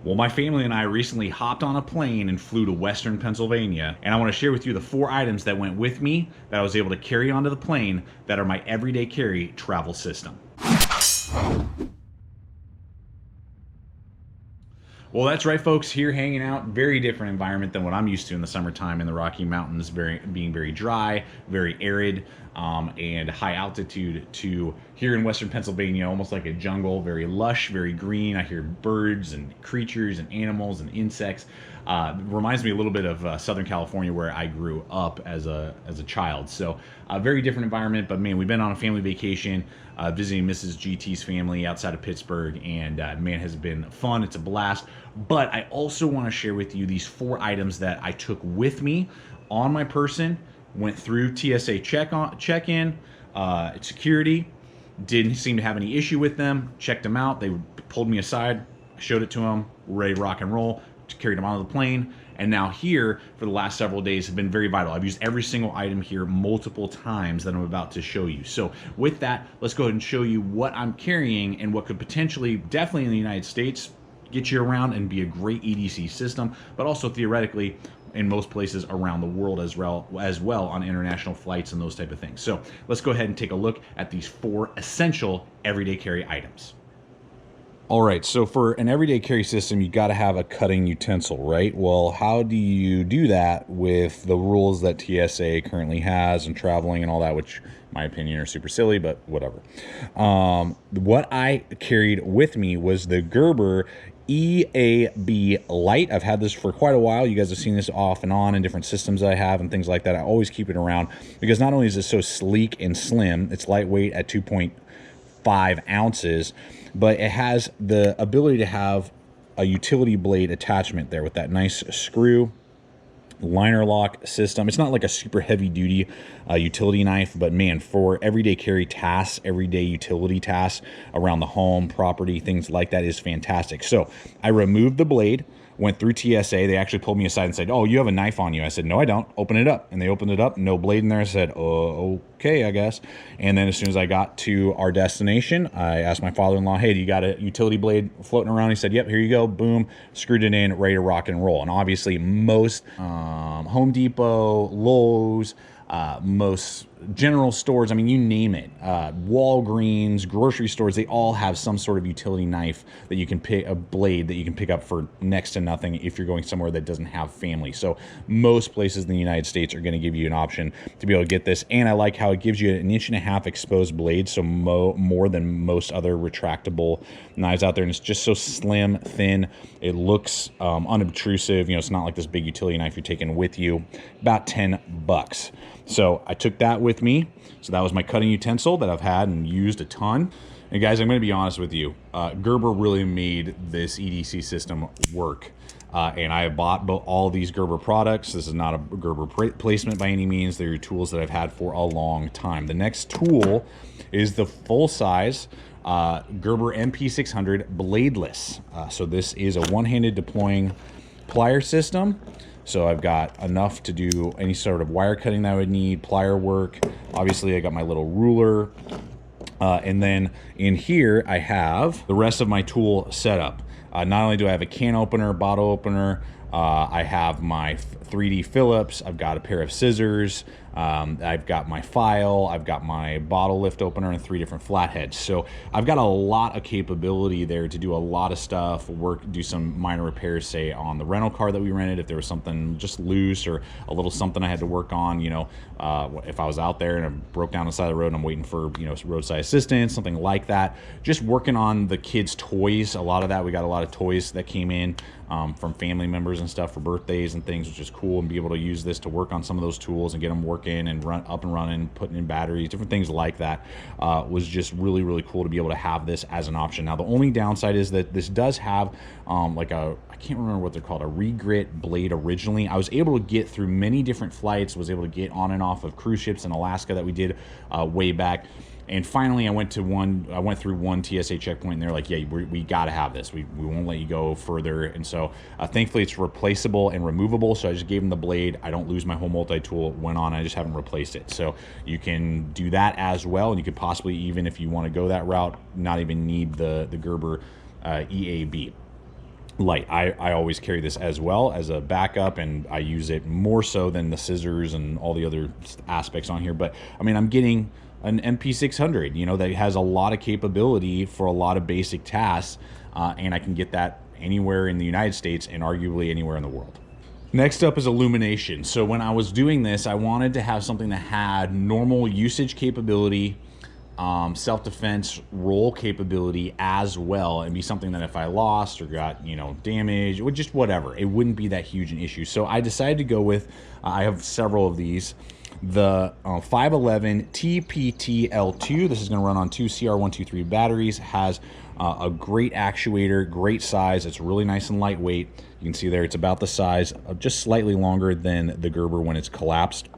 Well, my family and I recently hopped on a plane and flew to Western Pennsylvania, and I want to share with you the 4 items that went with me that I was able to carry onto the plane that are my everyday carry travel system. Well, that's right, folks. Here hanging out, very different environment than what I'm used to in the summertime in the Rocky Mountains, being very dry, very arid, and high altitude, to here in Western Pennsylvania, almost like a jungle, very lush, very green. I hear birds and creatures and animals and insects. Reminds me a little bit of Southern California, where I grew up as a child. So a very different environment, but man, we've been on a family vacation, visiting Mrs. GT's family outside of Pittsburgh, and man, has been fun. It's a blast. But I also want to share with you these 4 items that I took with me on my person, went through TSA check-in, security, didn't seem to have any issue with them, checked them out, they pulled me aside, showed it to them, ready to rock and roll, carried them onto the plane, and now here for the last several days have been very vital. I've used every single item here multiple times that I'm about to show you. So with that, let's go ahead and show you what I'm carrying and what could potentially, definitely in the United States, get you around and be a great EDC system, but also theoretically in most places around the world as well on international flights and those type of things. So let's go ahead and take a look at these 4 essential everyday carry items. All right, so for an everyday carry system, you got to have a cutting utensil, right? Well, how do you do that with the rules that TSA currently has and traveling and all that, which in my opinion are super silly, but whatever. What I carried with me was the Gerber EAB Light. I've had this for quite a while. You guys have seen this off and on in different systems that I have and things like that. I always keep it around because not only is it so sleek and slim, it's lightweight at 2.5 ounces, but it has the ability to have a utility blade attachment there with that nice screw liner lock system. It's not like a super heavy duty utility knife, but man, for everyday carry tasks, everyday utility tasks around the home, property, things like that is fantastic. So I removed the blade, went through TSA. They actually pulled me aside and said, "Oh, you have a knife on you." I said, "No, I don't. Open it up." And they opened it up, no blade in there. I said, "Oh, okay, I guess." And then as soon as I got to our destination, I asked my father-in-law, "Hey, do you got a utility blade floating around?" He said, "Yep, here you go." Boom, screwed it in, ready to rock and roll. And obviously most Home Depot, Lowe's, most general stores, I mean, you name it, Walgreens, grocery stores, they all have some sort of utility knife that you can pick, a blade that you can pick up for next to nothing if you're going somewhere that doesn't have family. So most places in the United States are going to give you an option to be able to get this. And I like how it gives you an 1.5 inch exposed blade, so more than most other retractable knives out there. And it's just so slim, thin. It looks unobtrusive. You know, it's not like this big utility knife you're taking with you. About $10. So I took that with me. So that was my cutting utensil that I've had and used a ton. And guys, I'm going to be honest with you. Gerber really made this EDC system work. And I have bought all these Gerber products. This is not a Gerber placement by any means. They're tools that I've had for a long time. The next tool is the full-size Gerber MP600 bladeless. So this is a one-handed deploying plier system. So I've got enough to do any sort of wire cutting that I would need, plier work. Obviously, I got my little ruler. And then in here, I have the rest of my tool setup. Not only do I have a can opener, bottle opener, I have my 3D Phillips, I've got a pair of scissors, I've got my file, I've got my bottle lift opener, and 3 different flatheads. So I've got a lot of capability there to do a lot of stuff, do some minor repairs, say on the rental car that we rented, if there was something just loose or a little something I had to work on, you know, if I was out there and I broke down the side of the road and I'm waiting for, you know, roadside assistance, something like that. Just working on the kids' toys, a lot of that, we got a lot of toys that came in from family members and stuff for birthdays and things, which is cool, and be able to use this to work on some of those tools and get them working and up and running, putting in batteries, different things like that. Was just really, really cool to be able to have this as an option. Now, the only downside is that this does have like I can't remember what they're called, a regrit blade originally. I was able to get through many different flights, was able to get on and off of cruise ships in Alaska that we did way back. And finally, I went through one TSA checkpoint, and they're like, "Yeah, we got to have this. We won't let you go further." And so, thankfully, it's replaceable and removable. So I just gave them the blade. I don't lose my whole multi-tool. Went on. I just haven't replaced it. So you can do that as well, and you could possibly, even if you want to go that route, not even need the Gerber EAB. light. I always carry this as well as a backup, and I use it more so than the scissors and all the other aspects on here. But I mean, I'm getting an MP600, you know, that has a lot of capability for a lot of basic tasks, and I can get that anywhere in the United States and arguably anywhere in the world. Next up is illumination. So when I was doing this, I wanted to have something that had normal usage capability, self-defense role capability as well, and be something that if I lost or got, you know, damaged or just whatever, it wouldn't be that huge an issue. So I decided to go with, I have several of these, the 511 TPTL2. This is going to run on 2 CR123 batteries, has a great actuator, great size. It's really nice and lightweight. You can see there it's about the size of, just slightly longer than the Gerber when it's collapsed.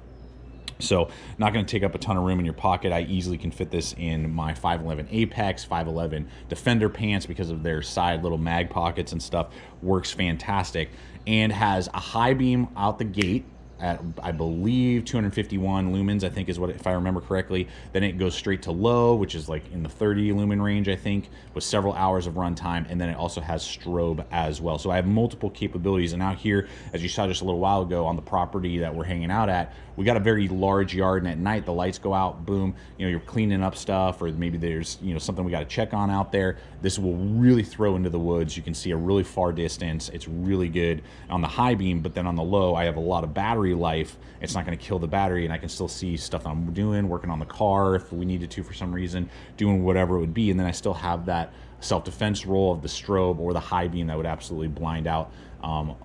So not going to take up a ton of room in your pocket. I easily can fit this in my 511 Apex, 511 Defender pants because of their side little mag pockets and stuff. Works fantastic, and has a high beam out the gate at, I believe, 251 lumens, I think is what, if I remember correctly. Then it goes straight to low, which is like in the 30 lumen range, I think, with several hours of runtime. And then it also has strobe as well. So I have multiple capabilities. And out here, as you saw just a little while ago on the property that we're hanging out at, we got a very large yard, and at night the lights go out, boom, you know, you're cleaning up stuff, or maybe there's, you know, something we got to check on out there. This will really throw into the woods. You can see a really far distance. It's really good on the high beam, but then on the low, I have a lot of battery life. It's not going to kill the battery, and I can still see stuff that I'm doing, working on the car if we needed to for some reason, doing whatever it would be. And then I still have that self-defense role of the strobe or the high beam that would absolutely blind out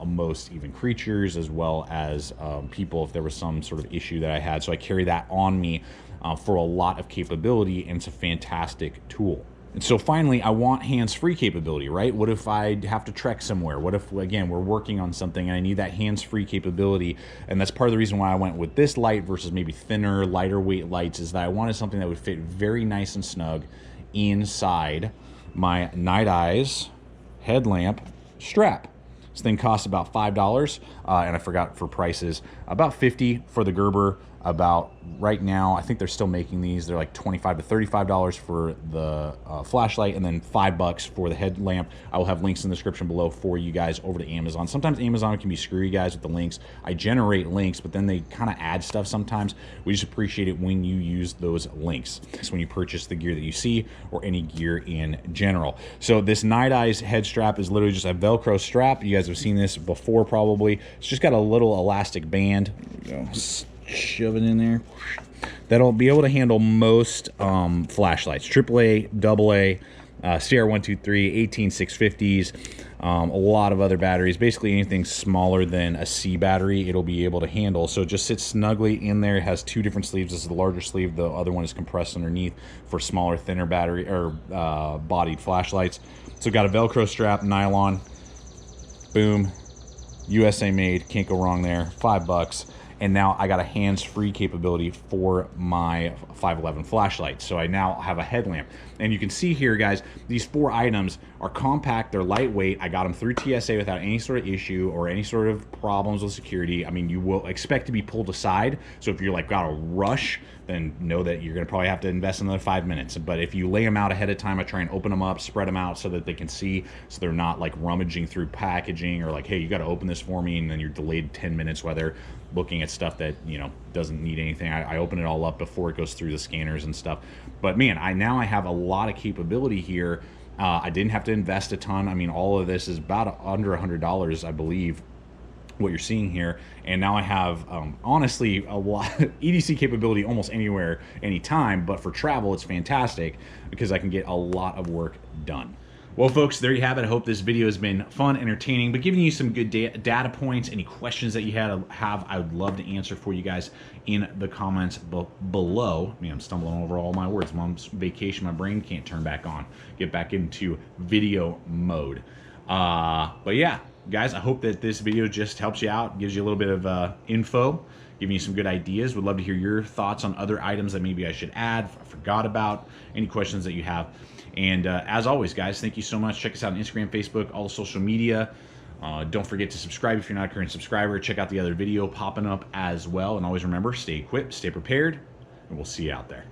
most even creatures, as well as people if there was some sort of issue that I had. So I carry that on me for a lot of capability, and it's a fantastic tool. And so finally, I want hands-free capability, right? What if I have to trek somewhere? What if, again, we're working on something and I need that hands-free capability? And that's part of the reason why I went with this light versus maybe thinner, lighter weight lights, is that I wanted something that would fit very nice and snug inside my Night Eyes headlamp strap. This thing costs about $5, and I forgot for prices, about $50 for the Gerber. About right now, I think they're still making these. They're like $25 to $35 for the flashlight, and then $5 for the headlamp. I will have links in the description below for you guys over to Amazon. Sometimes Amazon can be screwy, guys, with the links. I generate links, but then they kind of add stuff sometimes. We just appreciate it when you use those links. It's when you purchase the gear that you see, or any gear in general. So this Night Eyes head strap is literally just a Velcro strap. You guys have seen this before probably. It's just got a little elastic band. There you go. Shove it in there. That'll be able to handle most flashlights, AAA, AA, CR123, 18650s, a lot of other batteries. Basically anything smaller than a C battery, it'll be able to handle. So it just sits snugly in there. It has two different sleeves. This is the larger sleeve. The other one is compressed underneath for smaller, thinner battery or bodied flashlights. So got a Velcro strap, nylon, boom, USA made. Can't go wrong there. $5. And now I got a hands-free capability for my 511 flashlight. So I now have a headlamp. And you can see here, guys, these 4 items are compact, they're lightweight. I got them through TSA without any sort of issue or any sort of problems with security. I mean, you will expect to be pulled aside. So if you're like got a rush, then know that you're gonna probably have to invest another 5 minutes. But if you lay them out ahead of time, I try and open them up, spread them out so that they can see, so they're not like rummaging through packaging or like, hey, you gotta open this for me, and then you're delayed 10 minutes while they're looking at stuff that, you know, doesn't need anything. I open it all up before it goes through the scanners and stuff. But man, now I have a lot of capability here. I didn't have to invest a ton. I mean, all of this is about under $100, I believe, what you're seeing here. And now I have honestly a lot EDC capability almost anywhere, anytime. But for travel, it's fantastic because I can get a lot of work done. Well, folks, there you have it. I hope this video has been fun, entertaining, but giving you some good data points. Any questions that you I would love to answer for you guys in the comments below. I mean, I'm stumbling over all my words. Mom's vacation, my brain can't turn back on. Get back into video mode. But yeah, guys, I hope that this video just helps you out, gives you a little bit of info, giving you some good ideas. Would love to hear your thoughts on other items that maybe I should add, I forgot about, any questions that you have. And as always, guys, thank you so much. Check us out on Instagram, Facebook, all the social media. Don't forget to subscribe if you're not a current subscriber. Check out the other video popping up as well. And always remember, stay equipped, stay prepared, and we'll see you out there.